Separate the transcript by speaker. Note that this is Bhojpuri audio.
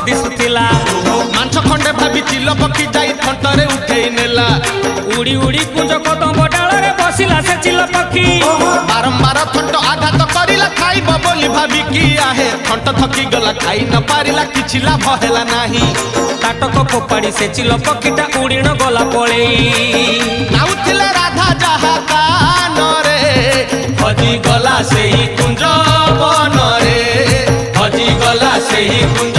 Speaker 1: दिशुला
Speaker 2: मांस खंडे भाभी चिल पक्षी जाई थंटरे उठे नेला
Speaker 1: उड़ी उड़ी कुंज कदम डाल रे बसिला से चिल पक्षी
Speaker 2: बारंबार थंट आघात करिला खाइब बोली भाभी कि आहे थंट थकी गला खाई न पारिला किछि लाभ हैला नाही
Speaker 1: ताटक फोपाड़ी से चिल पक्षीटा उड़ीण गला पळे
Speaker 2: नाउथिले राधा जहा कान रे हजी गला सेही कुंज बन रे हजी गला सेही कुंज